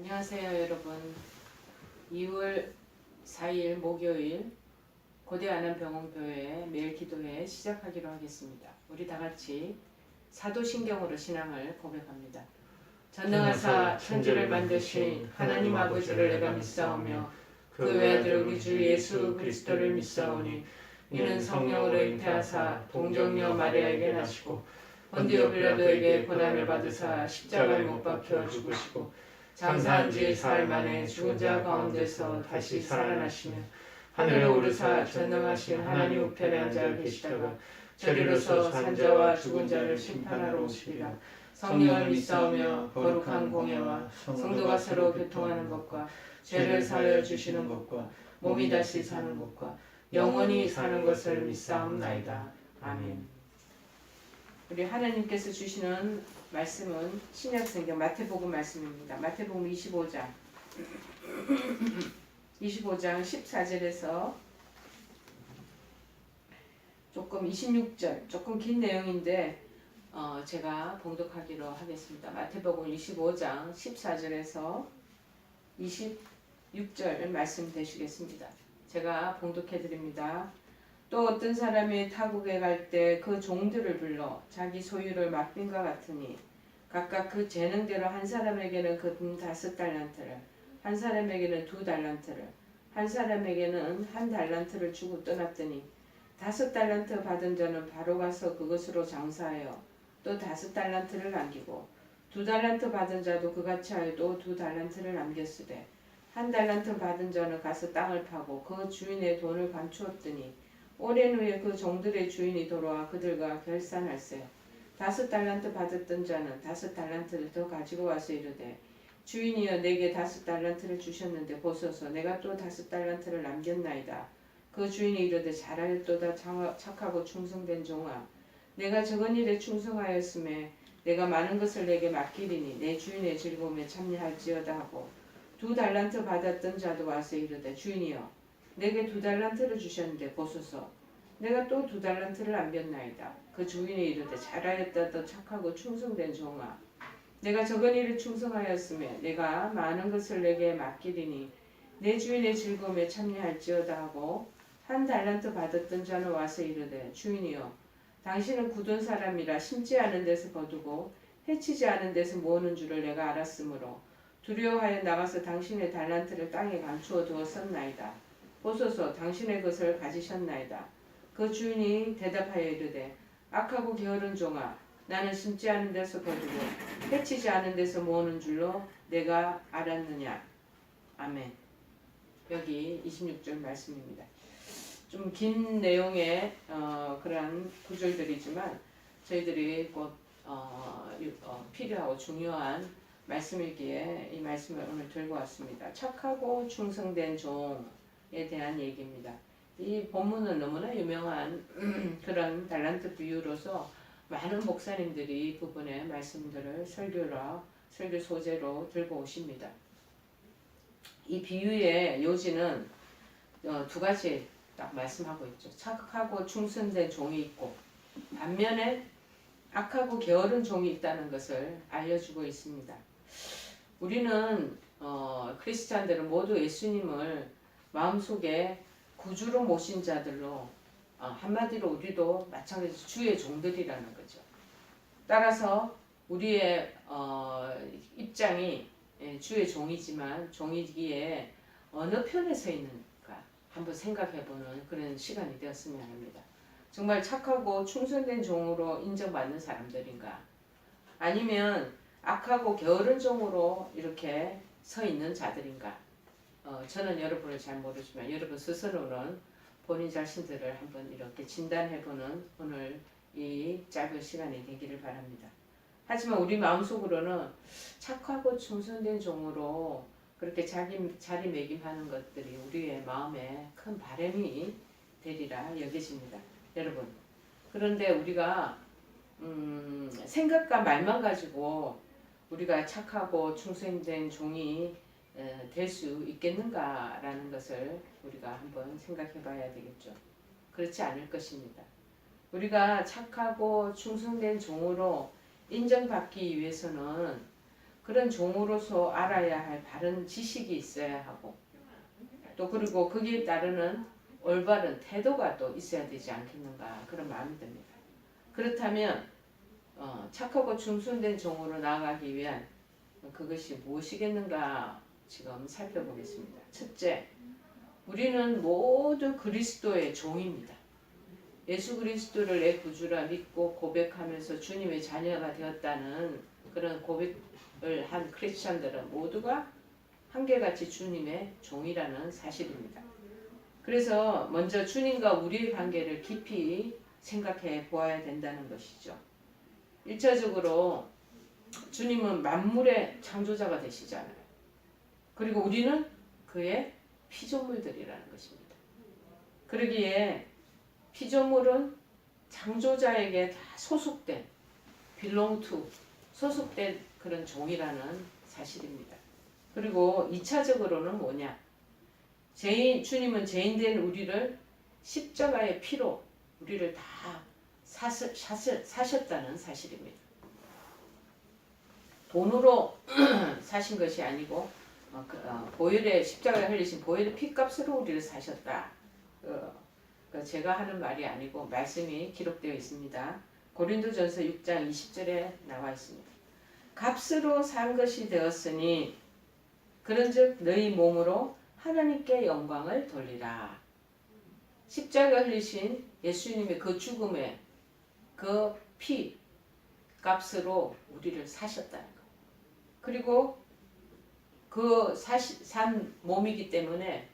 안녕하세요 여러분. 2월 4일 목요일 고대 안암병원교회 매일 기도회 시작하기로 하겠습니다. 우리 다같이 사도신경으로 신앙을 고백합니다. 전능하사 천지를 만드신 하나님 아버지를 내가 믿사오며 그 외아들 우리 주 예수 그리스도를 믿사오니 이는 성령으로 잉태하사 동정녀 마리아에게 나시고 본디오 빌라도에게 고난을 받으사 십자가에 못 박혀 죽으시고 장사한 지 사흘 만에 죽은 자 가운데서 다시 살아나시며 하늘에 오르사 전능하신 하나님 우편에 앉아 계시다가 저리로서 산자와 죽은 자를 심판하러 오시리라. 성령을 믿사오며 거룩한 공예와 성도가 서로 교통하는 것과 죄를 사하여 주시는 것과 몸이 다시 사는 것과 영원히 사는 것을 믿사옵나이다. 아멘. 우리 하나님께서 주시는 말씀은 신약성경 마태복음 말씀입니다. 마태복음 25장 14절에서 조금 26절 조금 긴 내용인데 제가 봉독하기로 하겠습니다. 마태복음 25장 14절에서 26절 말씀 되시겠습니다. 제가 봉독해 드립니다. 또 어떤 사람이 타국에 갈 때 그 종들을 불러 자기 소유를 맡긴과 같으니 각각 그 재능대로 한 사람에게는 그 돈 5달란트를, 한 사람에게는 2달란트를, 한 사람에게는 1달란트를 주고 떠났더니 5달란트 받은 자는 바로 가서 그것으로 장사하여 또 5달란트를 남기고 2달란트 받은 자도 그같이 하여 또 2달란트를 남겼으되 1달란트 받은 자는 가서 땅을 파고 그 주인의 돈을 감추었더니 오랜 후에 그 종들의 주인이 돌아와 그들과 결산할세. 5달란트 받았던 자는 5달란트를 더 가지고 와서 이르되 주인이여 내게 5달란트를 주셨는데 보소서 내가 또 5달란트를 남겼나이다. 그 주인이 이르되 잘하였도다 착하고 충성된 종아 내가 적은 일에 충성하였음에 내가 많은 것을 내게 맡기리니 내 주인의 즐거움에 참여할지어다 하고 2달란트 받았던 자도 와서 이르되 주인이여 내게 2달란트를 주셨는데 보소서 내가 또 2달란트를 남겼나이다. 그 주인이 이르되 잘하였다 착하고 충성된 종아 내가 적은 일에 충성하였으며 내가 많은 것을 내게 맡기리니 내 주인의 즐거움에 참여할지어다 하고 1달란트 받았던 자는 와서 이르되 주인이여 당신은 굳은 사람이라 심지 않은 데서 거두고 해치지 않은 데서 모으는 줄을 내가 알았으므로 두려워하여 나가서 당신의 달란트를 땅에 감추어 두었었나이다. 보소서 당신의 것을 가지셨나이다. 그 주인이 대답하여 이르되 악하고 게으른 종아 나는 심지 않은 데서 거두고 해치지 않은 데서 모으는 줄로 내가 알았느냐. 아멘. 여기 26절 말씀입니다. 좀 긴 내용의 그러한 구절들이지만 저희들이 곧 필요하고 중요한 말씀이기에 이 말씀을 오늘 들고 왔습니다. 착하고 충성된 종에 대한 얘기입니다. 이 본문은 너무나 유명한 그런 달란트 비유로서 많은 목사님들이 이 부분의 말씀들을 설교 소재로 들고 오십니다. 이 비유의 요지는 2가지 딱 말씀하고 있죠. 착하고 충성된 종이 있고 반면에 악하고 게으른 종이 있다는 것을 알려주고 있습니다. 우리는 크리스찬들은 모두 예수님을 마음속에 구주로 모신 자들로 한마디로 우리도 마찬가지로 주의 종들이라는 거죠. 따라서 우리의 입장이 주의 종이지만 종이기에 어느 편에 서 있는가 한번 생각해보는 그런 시간이 되었으면 합니다. 정말 착하고 충성된 종으로 인정받는 사람들인가 아니면 악하고 게으른 종으로 이렇게 서 있는 자들인가 저는 여러분을 잘 모르지만 여러분 스스로는 본인 자신들을 한번 이렇게 진단해보는 오늘 이 짧은 시간이 되기를 바랍니다. 하지만 우리 마음속으로는 착하고 충성된 종으로 그렇게 자리매김하는 것들이 우리의 마음에 큰 바람이 되리라 여겨집니다. 여러분 그런데 우리가 생각과 말만 가지고 우리가 착하고 충성된 종이 될 수 있겠는가라는 것을 우리가 한번 생각해 봐야 되겠죠. 그렇지 않을 것입니다. 우리가 착하고 충성된 종으로 인정받기 위해서는 그런 종으로서 알아야 할 바른 지식이 있어야 하고 또 그리고 거기에 따르는 올바른 태도가 또 있어야 되지 않겠는가 그런 마음이 듭니다. 그렇다면 착하고 충성된 종으로 나아가기 위한 그것이 무엇이겠는가 지금 살펴보겠습니다. 첫째, 우리는 모두 그리스도의 종입니다. 예수 그리스도를 내 구주라 믿고 고백하면서 주님의 자녀가 되었다는 그런 고백을 한 크리스천들은 모두가 한결같이 주님의 종이라는 사실입니다. 그래서 먼저 주님과 우리의 관계를 깊이 생각해 보아야 된다는 것이죠. 1차적으로 주님은 만물의 창조자가 되시잖아요. 그리고 우리는 그의 피조물들이라는 것입니다. 그러기에 피조물은 창조자에게 다 소속된 belong to 소속된 그런 종이라는 사실입니다. 그리고 2차적으로는 뭐냐? 주님은 죄인된 우리를 십자가의 피로 우리를 다 사셨다는 사실입니다. 돈으로 사신 것이 아니고 보혈의 십자가에 흘리신 보혈의 피값으로 우리를 사셨다. 제가 하는 말이 아니고 말씀이 기록되어 있습니다. 고린도전서 6장 20절에 나와 있습니다. 값으로 산 것이 되었으니 그런즉 너희 몸으로 하나님께 영광을 돌리라. 십자가 흘리신 예수님의 그 죽음의 그 피 값으로 우리를 사셨다는 것. 그리고 그 산 몸이기 때문에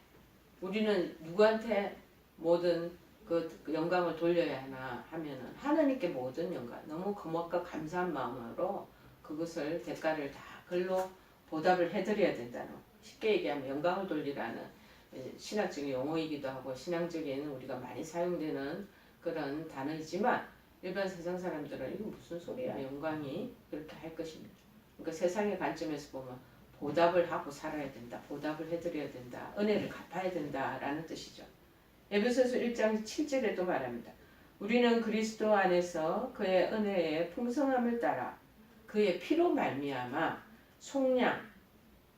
우리는 누구한테 모든 그 영광을 돌려야 하나 하면은 하나님께 모든 영광, 너무 고맙고 감사한 마음으로 그것을 대가를 다 글로 보답을 해드려야 된다는, 쉽게 얘기하면 영광을 돌리라는 신학적인 용어이기도 하고 신앙적인 우리가 많이 사용되는 그런 단어이지만 일반 세상 사람들은 이거 무슨 소리야, 영광이 그렇게 할 것입니다. 그러니까 세상의 관점에서 보면 보답을 하고 살아야 된다, 보답을 해드려야 된다, 은혜를 갚아야 된다라는 뜻이죠. 에베소서 1장 7절에도 말합니다. 우리는 그리스도 안에서 그의 은혜의 풍성함을 따라 그의 피로 말미암아 속량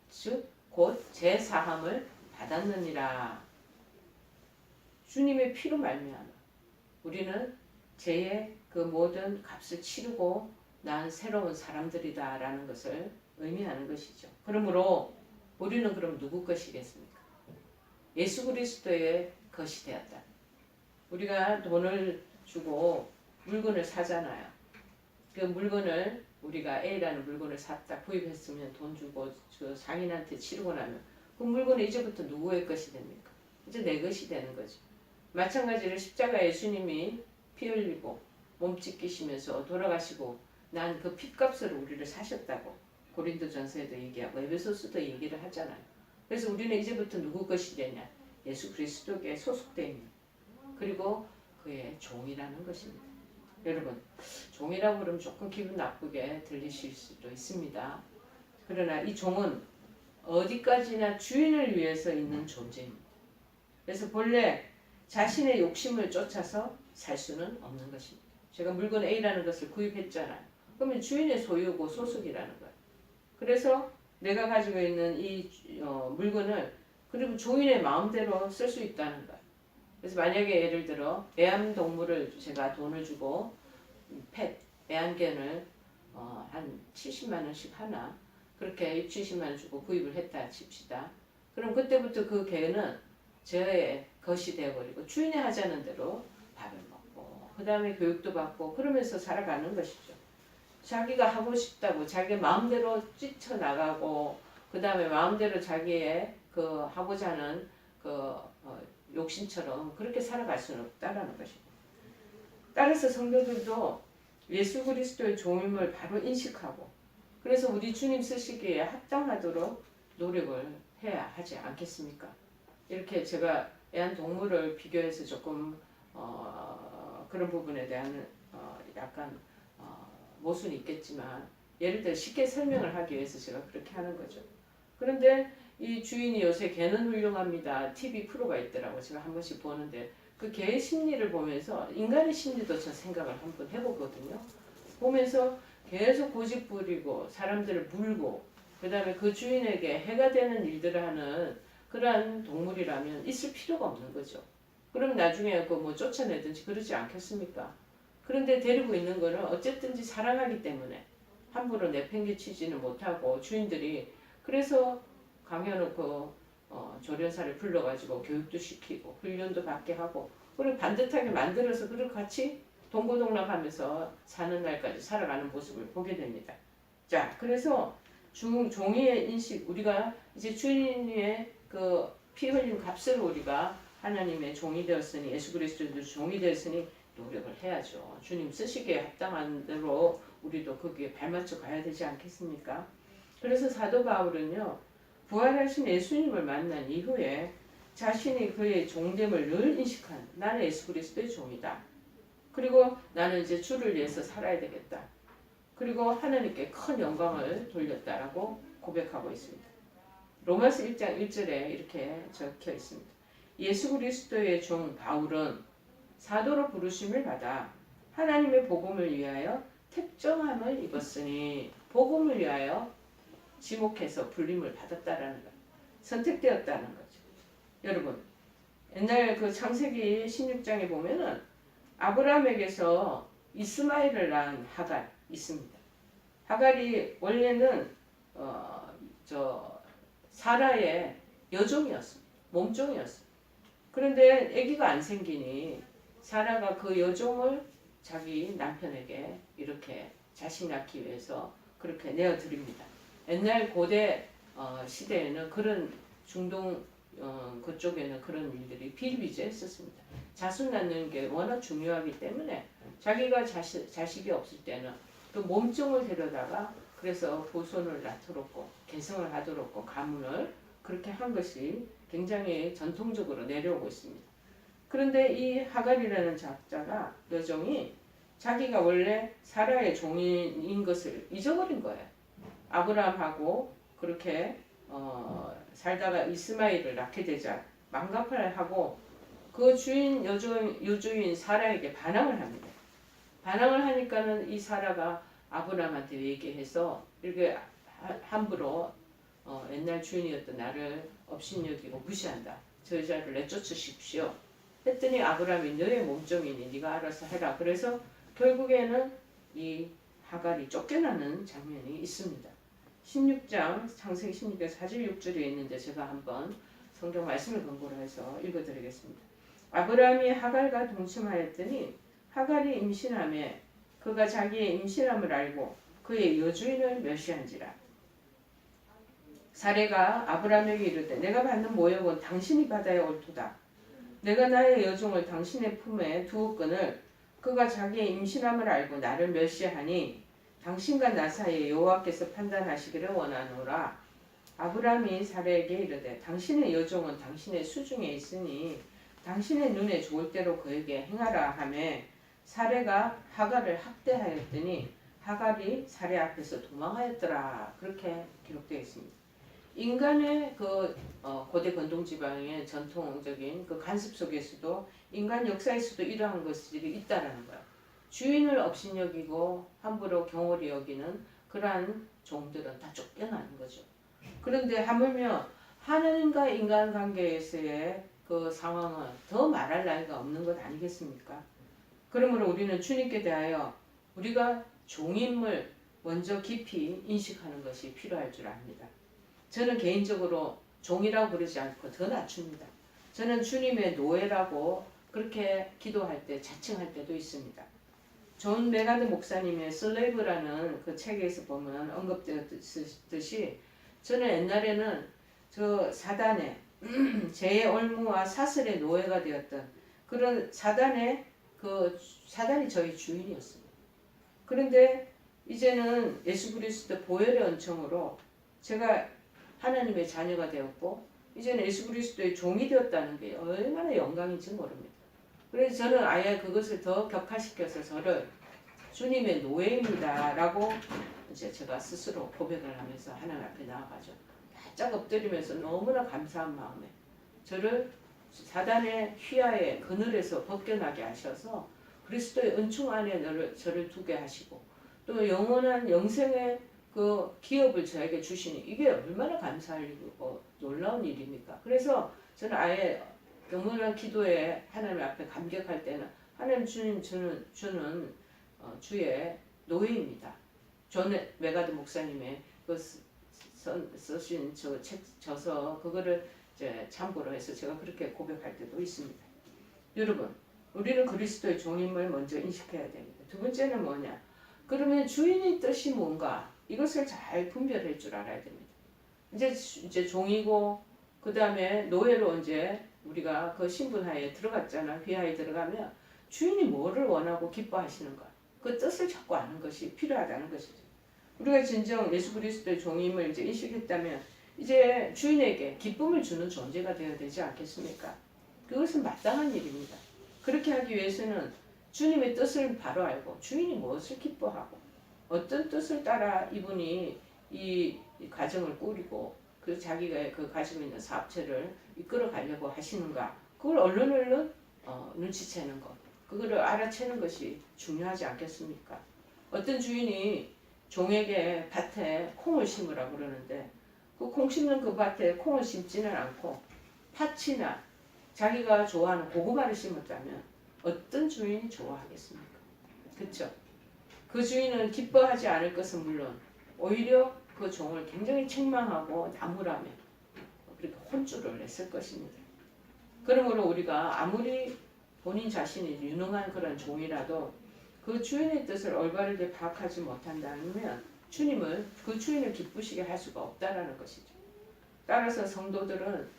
즉 곧 제사함을 받았느니라. 주님의 피로 말미암아 우리는 죄의 그 모든 값을 치르고 난 새로운 사람들이다 라는 것을 의미하는 것이죠. 그러므로 우리는 그럼 누구 것이겠습니까? 예수 그리스도의 것이 되었다. 우리가 돈을 주고 물건을 사잖아요. 그 물건을 우리가 A라는 물건을 샀다, 구입했으면 돈 주고 그 상인한테 치르고 나면 그 물건은 이제부터 누구의 것이 됩니까? 이제 내 것이 되는 거죠. 마찬가지로 십자가에 예수님이 피 흘리고 몸 찢기시면서 돌아가시고 난 그 피값으로 우리를 사셨다고 고린도전서에도 얘기하고 에베소서도 얘기를 하잖아요. 그래서 우리는 이제부터 누구 것이 되냐? 예수 그리스도께 소속되어 있는 그리고 그의 종이라는 것입니다. 여러분, 종이라고 그러면 조금 기분 나쁘게 들리실 수도 있습니다. 그러나 이 종은 어디까지나 주인을 위해서 있는 존재입니다. 그래서 본래 자신의 욕심을 쫓아서 살 수는 없는 것입니다. 제가 물건 A라는 것을 구입했잖아요. 그러면 주인의 소유고 소속이라는 거예요. 그래서 내가 가지고 있는 이 물건을 그리고 주인의 마음대로 쓸 수 있다는 거예요. 그래서 만약에 예를 들어 애완동물을 제가 돈을 주고 애완견을 한 70만 원씩 하나 그렇게 70만 원 주고 구입을 했다 칩시다. 그럼 그때부터 그 개는 저의 것이 되어버리고 주인이 하자는 대로 밥을 먹고 그 다음에 교육도 받고 그러면서 살아가는 것이죠. 자기가 하고 싶다고 자기 마음대로 뛰쳐나가고 그 다음에 마음대로 자기의 그 하고자 하는 그 욕심처럼 그렇게 살아갈 수는 없다라는 것입니다. 따라서 성도들도 예수 그리스도의 종임을 바로 인식하고 그래서 우리 주님 쓰시기에 합당하도록 노력을 해야 하지 않겠습니까? 이렇게 제가 애완동물을 비교해서 조금 그런 부분에 대한 약간 모순이 있겠지만 예를 들어 쉽게 설명을 하기 위해서 제가 그렇게 하는 거죠. 그런데 이 주인이 요새 개는 훌륭합니다. TV 프로가 있더라고. 제가 한 번씩 보는데 그 개의 심리를 보면서 인간의 심리도 저 생각을 한번 해보거든요. 보면서 계속 고집 부리고 사람들을 물고 그 다음에 그 주인에게 해가 되는 일들을 하는 그러한 동물이라면 있을 필요가 없는 거죠. 그럼 나중에 그 뭐 쫓아내든지 그러지 않겠습니까? 그런데 데리고 있는 거는 어쨌든지 사랑하기 때문에 함부로 내팽개치지는 못하고 주인들이 그래서 강해놓고 조련사를 불러가지고 교육도 시키고 훈련도 받게 하고 그리고 반듯하게 만들어서 그걸 같이 동고동락하면서 사는 날까지 살아가는 모습을 보게 됩니다. 자, 그래서 종이의 인식 우리가 이제 주인의 그 피 흘린 값으로 우리가 하나님의 종이 되었으니 예수 그리스도의 종이 되었으니 노력을 해야죠. 주님 쓰시기에 합당한 대로 우리도 거기에 발맞춰 가야 되지 않겠습니까? 그래서 사도 바울은요. 부활하신 예수님을 만난 이후에 자신이 그의 종됨을 늘 인식한 나는 예수 그리스도의 종이다. 그리고 나는 이제 주를 위해서 살아야 되겠다. 그리고 하나님께 큰 영광을 돌렸다라고 고백하고 있습니다. 로마서 1장 1절에 이렇게 적혀 있습니다. 예수 그리스도의 종 바울은 사도로 부르심을 받아 하나님의 복음을 위하여 택정함을 입었으니 복음을 위하여 지목해서 불림을 받았다라는 것. 선택되었다는 거죠. 여러분 옛날 그 창세기 16장에 보면은 아브라함에게서 이스마엘을 낳은 하갈 있습니다. 하갈이 원래는 사라의 여종이었습니다. 몸종이었습니다. 그런데 아기가 안 생기니 사라가 그 여종을 자기 남편에게 이렇게 자식 낳기 위해서 그렇게 내어드립니다. 옛날 고대 시대에는 그런 중동 그쪽에는 그런 일들이 비일비재했었습니다. 자손 낳는 게 워낙 중요하기 때문에 자기가 자식이 없을 때는 그 몸종을 데려다가 그래서 후손을 낳도록 계승을 하도록 가문을 그렇게 한 것이 굉장히 전통적으로 내려오고 있습니다. 그런데 이 하갈이라는 작자가 여종이 자기가 원래 사라의 종인 것을 잊어버린 거예요. 아브라함하고 그렇게 살다가 이스마엘을 낳게 되자 망각을 하고 그 주인 여주인 사라에게 반항을 합니다. 반항을 하니까는 이 사라가 아브라함한테 얘기해서 이렇게 함부로 옛날 주인이었던 나를 업신여기고 무시한다. 저 여자를 내쫓으십시오. 했더니 아브라함이 너의 몸종이니 네가 알아서 해라. 그래서 결국에는 이 하갈이 쫓겨나는 장면이 있습니다. 16장 창세기 16장 4절 6절에 있는데 제가 한번 성경 말씀을 근거로 해서 읽어드리겠습니다. 아브라함이 하갈과 동침하였더니 하갈이 임신하매 그가 자기의 임신함을 알고 그의 여주인을 멸시한지라. 사레가 아브라함에게 이르되 내가 받는 모욕은 당신이 받아야 옳도다. 내가 나의 여종을 당신의 품에 두었거늘 그가 자기의 임신함을 알고 나를 멸시하니 당신과 나 사이에 여호와께서 판단하시기를 원하노라. 아브라함이 사레에게 이르되 당신의 여종은 당신의 수중에 있으니 당신의 눈에 좋을 대로 그에게 행하라 하매 사레가 하갈을 학대하였더니 하갈이 사레 앞에서 도망하였더라. 그렇게 기록되어 있습니다. 인간의 그 고대 건동 지방의 전통적인 그 간습 속에서도 인간 역사에서도 이러한 것들이 있다라는 거예요. 주인을 업신여기고 함부로 경홀히 여기는 그러한 종들은 다 쫓겨나는 거죠. 그런데 하물며 하나님과 인간 관계에서의 그 상황은 더 말할 나위가 없는 것 아니겠습니까? 그러므로 우리는 주님께 대하여 우리가 종임을 먼저 깊이 인식하는 것이 필요할 줄 압니다. 저는 개인적으로 종이라고 부르지 않고 더 낮춥니다. 저는 주님의 노예라고 그렇게 기도할 때 자칭할 때도 있습니다. 존 메가드 목사님의 슬레이브라는 그 책에서 보면 언급되었듯이 저는 옛날에는 저 사단의 죄의 올무와 사슬의 노예가 되었던 그런 사단이 저희 주인이었습니다. 그런데 이제는 예수 그리스도 보혈의 은총으로 제가 하나님의 자녀가 되었고 이제는 예수 그리스도의 종이 되었다는 게 얼마나 영광인지 모릅니다. 그래서 저는 아예 그것을 더 격화시켜서 저를 주님의 노예입니다 라고 이제 제가 스스로 고백을 하면서 하나님 앞에 나아가죠. 바짝 엎드리면서 너무나 감사한 마음에 저를 사단의 휘하의 그늘에서 벗겨나게 하셔서 그리스도의 은총 안에 저를 두게 하시고 또 영원한 영생의 그 기업을 저에게 주시니 이게 얼마나 감사할 일이고 놀라운 일입니까? 그래서 저는 아예 영원한 기도에 하나님 앞에 감격할 때는 하나님 주는 주의 노예입니다. 존 메가드 목사님의 그 쓰신 저 책 저서 그거를 이제 참고로 해서 제가 그렇게 고백할 때도 있습니다. 여러분, 우리는 그리스도의 종임을 먼저 인식해야 됩니다. 두 번째는 뭐냐? 그러면 주인의 뜻이 뭔가 이것을 잘 분별할 줄 알아야 됩니다. 이제 종이고 그 다음에 노예로 이제 우리가 그 신분하에 들어갔잖아. 휘하에 들어가면 주인이 뭐를 원하고 기뻐하시는가 그 뜻을 찾고 아는 것이 필요하다는 것이죠. 우리가 진정 예수 그리스도의 종임을 이제 인식했다면 이제 주인에게 기쁨을 주는 존재가 되어야 되지 않겠습니까? 그것은 마땅한 일입니다. 그렇게 하기 위해서는 주님의 뜻을 바로 알고 주인이 무엇을 기뻐하고 어떤 뜻을 따라 이분이 이 가정을 꾸리고 그 자기가 그 가지고 있는 사업체를 이끌어 가려고 하시는가 그걸 얼른 눈치채는 것 그거를 알아채는 것이 중요하지 않겠습니까? 어떤 주인이 종에게 밭에 콩을 심으라고 그러는데 그 콩 심는 그 밭에 콩을 심지는 않고 팥이나 자기가 좋아하는 고구마를 심었다면 어떤 주인이 좋아하겠습니까? 그렇죠? 그 주인은 기뻐하지 않을 것은 물론 오히려 그 종을 굉장히 책망하고 나무라며 그렇게 혼쭐을 냈을 것입니다. 그러므로 우리가 아무리 본인 자신이 유능한 그런 종이라도 그 주인의 뜻을 올바르게 파악하지 못한다면 주님은 그 주인을 기쁘시게 할 수가 없다라는 것이죠. 따라서 성도들은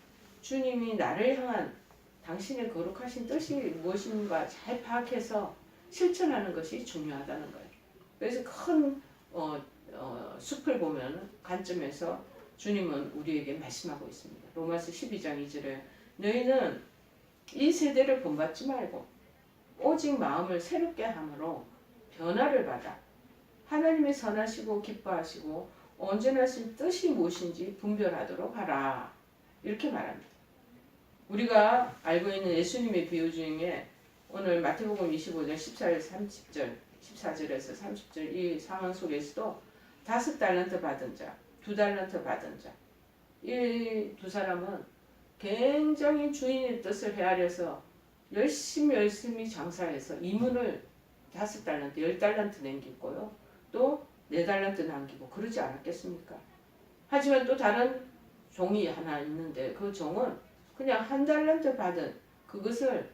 주님이 나를 향한 당신의 거룩하신 뜻이 무엇인가 잘 파악해서 실천하는 것이 중요하다는 거예요. 그래서 큰 숲을 보면 관점에서 주님은 우리에게 말씀하고 있습니다. 로마서 12장 2절에 너희는 이 세대를 본받지 말고 오직 마음을 새롭게 함으로 변화를 받아 하나님의 선하시고 기뻐하시고 온전하신 뜻이 무엇인지 분별하도록 하라. 이렇게 말합니다. 우리가 알고 있는 예수님의 비유 중에 오늘 마태복음 25장 14절에서 30절 이 상황 속에서도 5달란트 받은 자, 2달란트 받은 자, 이 두 사람은 굉장히 주인의 뜻을 헤아려서 열심히 장사해서 이문을 5달란트, 10달란트 남기고요. 또 4달란트 남기고 그러지 않았겠습니까? 하지만 또 다른 종이 하나 있는데 그 종은 그냥 1달란트 받은 그것을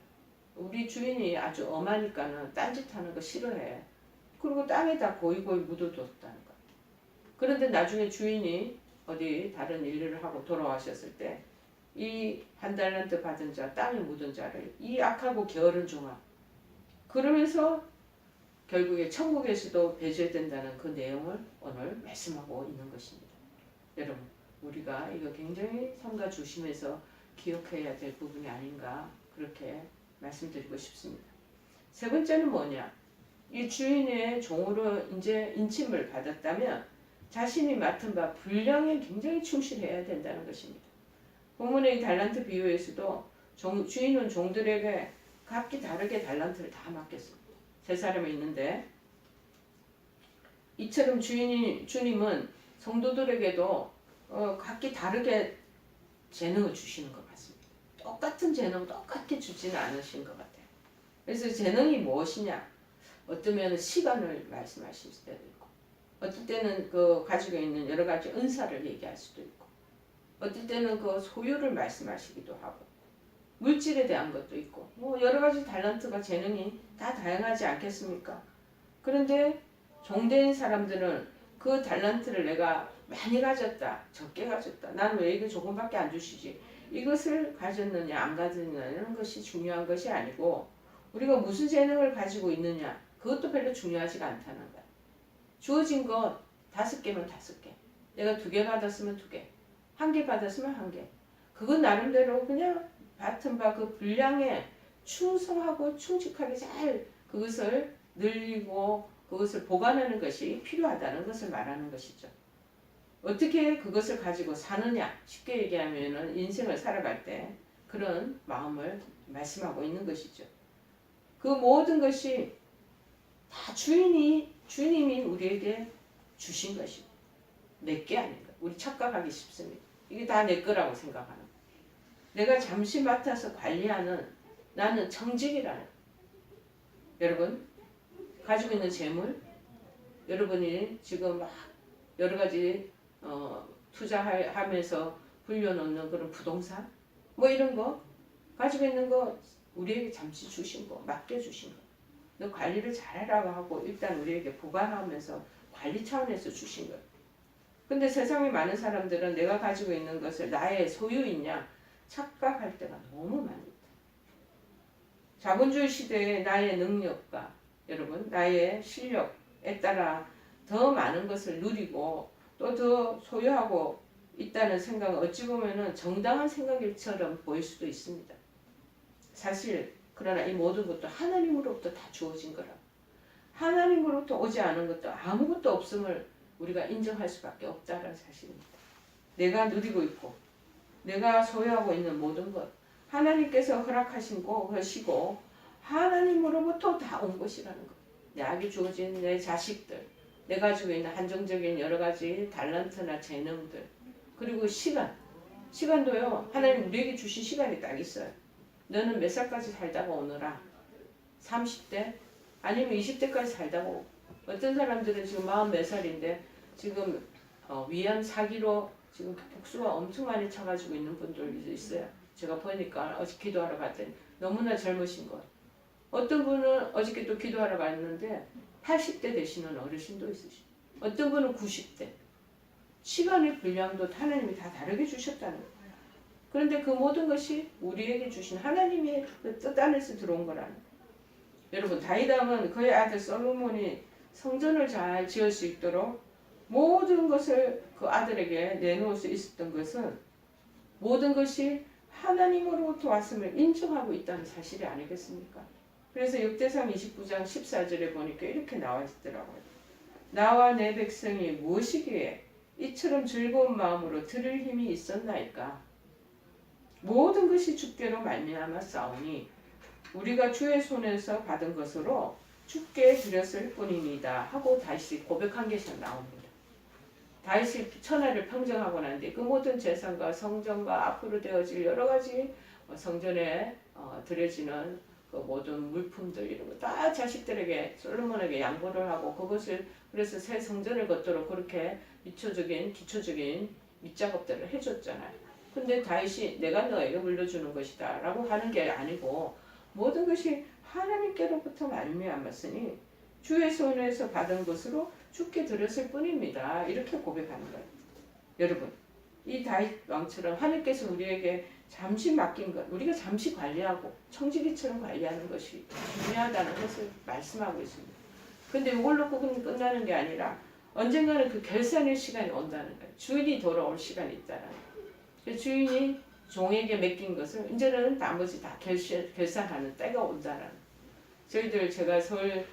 우리 주인이 아주 엄하니까는 딴짓하는 거 싫어해. 그리고 땅에다 고이고이 묻어뒀다는 거. 그런데 나중에 주인이 어디 다른 일을 하고 돌아와셨을 때 이 1달란트 받은 자, 땅에 묻은 자를 이 악하고 게으른 종아. 그러면서 결국에 천국에서도 배제된다는 그 내용을 오늘 말씀하고 있는 것입니다. 여러분, 우리가 이거 굉장히 삼가 조심해서 기억해야 될 부분이 아닌가 그렇게 말씀드리고 싶습니다. 세 번째는 뭐냐? 이 주인의 종으로 이제 인침을 받았다면 자신이 맡은 바 분량에 굉장히 충실해야 된다는 것입니다. 본문의 달란트 비유에서도 주인은 종들에게 각기 다르게 달란트를 다 맡겼습니다. 3사람이 있는데 이처럼 주님은 성도들에게도 각기 다르게 재능을 주시는 것 같습니다. 똑같은 재능 똑같게 주지는 않으신 것 같아요. 그래서 재능이 무엇이냐? 어쩌면 시간을 말씀하실 때도 있고 어떨 때는 그 가지고 있는 여러 가지 은사를 얘기할 수도 있고 어떨 때는 그 소유를 말씀하시기도 하고 물질에 대한 것도 있고 뭐 여러 가지 달란트가 재능이 다 다양하지 않겠습니까? 그런데 종된 사람들은 그 달란트를 내가 많이 가졌다 적게 가졌다 나는 왜 이게 조금밖에 안 주시지 이것을 가졌느냐 안 가졌느냐는 것이 중요한 것이 아니고 우리가 무슨 재능을 가지고 있느냐 그것도 별로 중요하지가 않다는 거야. 주어진 것 5개면 5개 내가 2개 받았으면 2개 1개 받았으면 1개 그건 나름대로 그냥 받은 바 그 분량에 충성하고 충직하게 잘 그것을 늘리고 그것을 보관하는 것이 필요하다는 것을 말하는 것이죠. 어떻게 그것을 가지고 사느냐 쉽게 얘기하면 인생을 살아갈 때 그런 마음을 말씀하고 있는 것이죠. 그 모든 것이 다 주인이 주님이 우리에게 주신 것이 내게 아닌가. 우리 착각하기 쉽습니다. 이게 다 내 거라고 생각하는 거예요. 내가 잠시 맡아서 관리하는 나는 청직이라는 거예요. 여러분 가지고 있는 재물, 여러분이 지금 막 여러 가지 투자하면서 불려놓는 그런 부동산 뭐 이런 거 가지고 있는 거 우리에게 잠시 주신 거, 맡겨주신 거. 너 관리를 잘하라고 하고 일단 우리에게 보관하면서 관리 차원에서 주신 거예요. 근데 세상에 많은 사람들은 내가 가지고 있는 것을 나의 소유이냐 착각할 때가 너무 많습니다. 자본주의 시대에 나의 능력과 여러분 나의 실력에 따라 더 많은 것을 누리고 또 더 소유하고 있다는 생각은 어찌 보면 정당한 생각일처럼 보일 수도 있습니다. 사실 그러나 이 모든 것도 하나님으로부터 다 주어진 거라. 하나님으로부터 오지 않은 것도 아무것도 없음을 우리가 인정할 수밖에 없다는 사실입니다. 내가 누리고 있고 내가 소유하고 있는 모든 것 하나님께서 허락하신 것이고 하나님으로부터 다 온 것이라는 것. 내게 주어진 내 자식들, 내가 가지고 있는 한정적인 여러 가지 달란트나 재능들, 그리고 시간도요. 하나님 우리에게 주신 시간이 딱 있어요. 너는 몇 살까지 살다가 오너라. 30대 아니면 20대까지 살다가 오고. 어떤 사람들은 지금 40몇 살인데 지금 위암 사기로 지금 복수가 엄청 많이 차가지고 있는 분들도 있어요. 제가 보니까 어제 기도하러 갔더니 너무나 젊으신 거. 어떤 분은 어저께 또 기도하러 갔는데 80대 되시는 어르신도 있으시고 어떤 분은 90대. 시간의 분량도 하나님이 다 다르게 주셨다는 거예요. 그런데 그 모든 것이 우리에게 주신 하나님의 그 뜻 안에서 들어온 거라는 거예요. 여러분 다윗 왕은 그의 아들 솔로몬이 성전을 잘 지을 수 있도록 모든 것을 그 아들에게 내놓을 수 있었던 것은 모든 것이 하나님으로부터 왔음을 인정하고 있다는 사실이 아니겠습니까? 그래서 역대상 29장 14절에 보니까 이렇게 나와 있더라고요. 나와 내 백성이 무엇이기에 이처럼 즐거운 마음으로 들을 힘이 있었나이까. 모든 것이 주께로 말미암아 싸우니 우리가 주의 손에서 받은 것으로 주께 드렸을 뿐입니다 하고 다시 고백한 게 나옵니다. 다시 천하를 평정하고 난뒤 그 모든 재산과 성전과 앞으로 되어질 여러 가지 성전에 드려지는 그 모든 물품들 이런 거 다 자식들에게 솔로몬에게 양보를 하고 그것을 그래서 새 성전을 걷도록 그렇게 기초적인 밑작업들을 해줬잖아요. 근데 다윗이 내가 너에게 물려주는 것이다 라고 하는 게 아니고 모든 것이 하나님께로부터 말미암았으니 주의 손에서 받은 것으로 주께 드렸을 뿐입니다. 이렇게 고백하는 거예요. 여러분 이 다윗 왕처럼 하나님께서 우리에게 잠시 맡긴 것 우리가 잠시 관리하고 청지기처럼 관리하는 것이 중요하다는 것을 말씀하고 있습니다. 근데 이걸 놓고 끝나는 게 아니라 언젠가는 그 결산의 시간이 온다는 거예요. 주인이 돌아올 시간이 있다는 거예요. 주인이 종에게 맡긴 것을 이제는 나머지 다 결산하는 때가 온다는 거예요. 저희들 제가 서울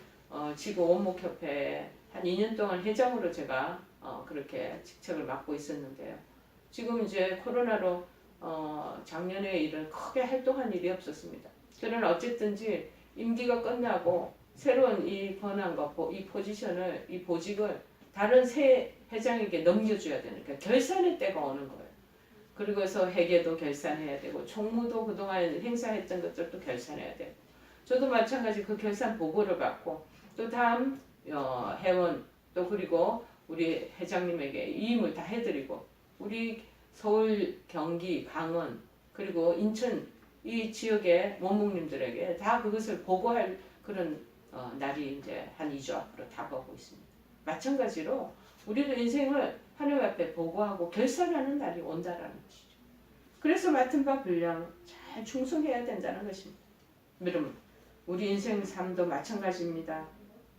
지구 원목협회에 한 2년 동안 회장으로 제가 그렇게 직책을 맡고 있었는데요. 지금 이제 코로나로 작년에 일은 크게 활동한 일이 없었습니다. 그러나 어쨌든지 임기가 끝나고 새로운 이 권한과 이 포지션을 이 보직을 다른 새 회장에게 넘겨줘야 되니까 결산의 때가 오는 거예요. 그리고서 회계도 결산해야 되고 총무도 그동안 행사했던 것들도 결산해야 되고 저도 마찬가지 그 결산 보고를 받고 또 다음 회원 또 그리고 우리 회장님에게 이임을 다 해드리고 우리 서울, 경기, 강원 그리고 인천 이 지역의 원목님들에게 다 그것을 보고할 그런 날이 이제 한 2주 앞으로 다가오고 있습니다. 마찬가지로 우리도 인생을 하나님 앞에 보고하고 결산하는 날이 온다라는 것이죠. 그래서 맡은 바 분량 잘 충성해야 된다는 것입니다. 여러분 우리 인생 삶도 마찬가지입니다.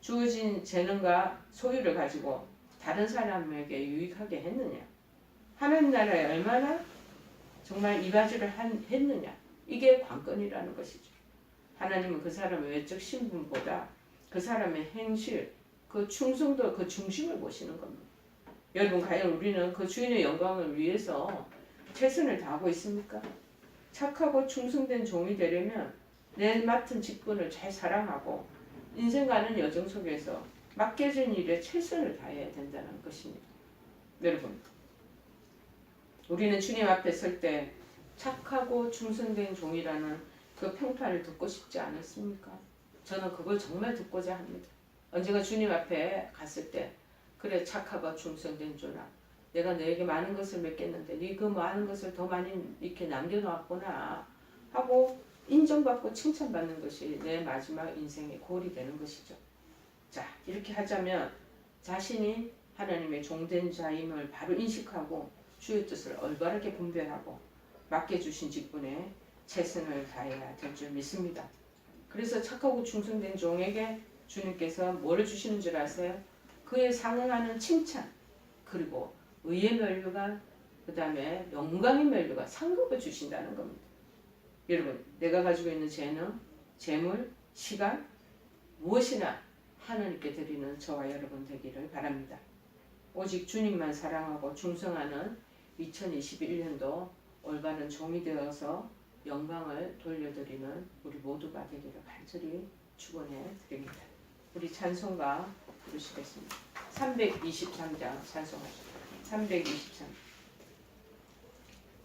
주어진 재능과 소유를 가지고 다른 사람에게 유익하게 했느냐 하나님 나라에 얼마나 정말 이바지를 했느냐 이게 관건이라는 것이죠. 하나님은 그 사람의 외적 신분보다 그 사람의 행실, 그 충성도, 그 중심을 보시는 겁니다. 여러분 과연 우리는 그 주인의 영광을 위해서 최선을 다하고 있습니까? 착하고 충성된 종이 되려면 내 맡은 직분을 잘 사랑하고 인생 가는 여정 속에서 맡겨진 일에 최선을 다해야 된다는 것입니다. 여러분, 우리는 주님 앞에 설 때 착하고 충성된 종이라는 그 평판을 듣고 싶지 않았습니까? 저는 그걸 정말 듣고자 합니다. 언젠가 주님 앞에 갔을 때 그래 착하고 충성된 종아, 내가 너에게 많은 것을 맡겼는데 네 그 많은 것을 더 많이 이렇게 남겨놓았구나 하고 인정받고 칭찬받는 것이 내 마지막 인생의 골이 되는 것이죠. 자, 이렇게 하자면 자신이 하나님의 종된 자임을 바로 인식하고 주의 뜻을 올바르게 분별하고 맡겨주신 직분에 최선을 다해야 될 줄 믿습니다. 그래서 착하고 충성된 종에게 주님께서 뭐를 주시는 줄 아세요? 그에 상응하는 칭찬, 그리고 의의 면류관, 그 다음에 영광의 면류관, 상급을 주신다는 겁니다. 여러분, 내가 가지고 있는 재능, 재물, 시간, 무엇이나 하나님께 드리는 저와 여러분 되기를 바랍니다. 오직 주님만 사랑하고 충성하는 2021년도 올바른 종이 되어서 영광을 돌려드리는 우리 모두가 되기를 간절히 축원해 드립니다. 우리 찬송가 부르시겠습니다. 323장 찬송하십니다. 323.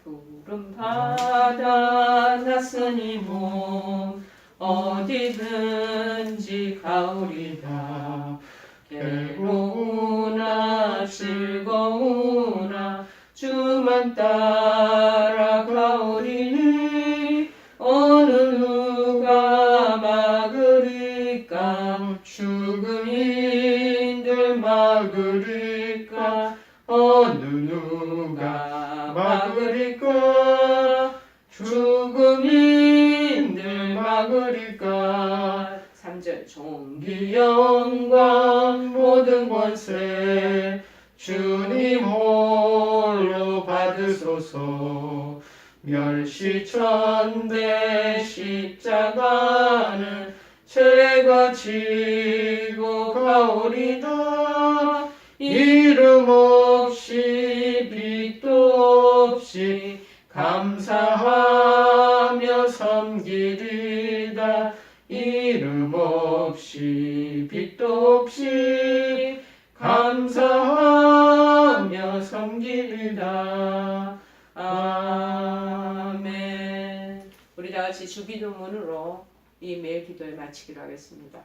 푸른 바다 낯선 몸 어디든지 가오리다. 괴로우나 즐거우나 주만 따라가오리니 어느 누가 막으리까. 죽음인들 막으리까. 어느 누가 막으리까. 죽음인들 막으리까. 3절. 종기 영광 모든 권세 주님 홀로 받으소서. 멸시천대 십자가는 제가 지고 가오리다. 이름 없이 빛도 없이 감사하며 섬기리다. 이름 없이 빛도 없이 감사하며 섬기리다. 아멘. 우리 다 같이 주기도문으로 이 매일 기도를 마치기로 하겠습니다.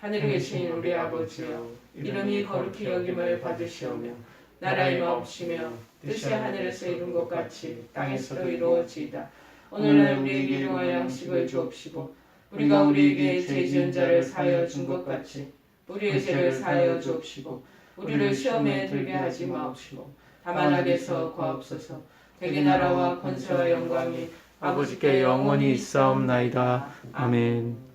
하늘에 계신 우리 아버지여, 이름이 거룩히 여김을 받으시오며 나라의 마옵시며 뜻이 하늘에서 이룬 것 같이 땅에서도 이루어지이다. 오늘날 우리에게 일용할 양식을 주옵시고 우리가 우리에게 죄 지은 자를 사하여 준 것 같이 우리의 죄를 사하여 주옵시고 우리를 시험에 들게 하지 마옵시고 다만 악에서 구하옵소서. 대개 나라와 권세와 영광이 아버지께 영원히 있사옵나이다. 아멘.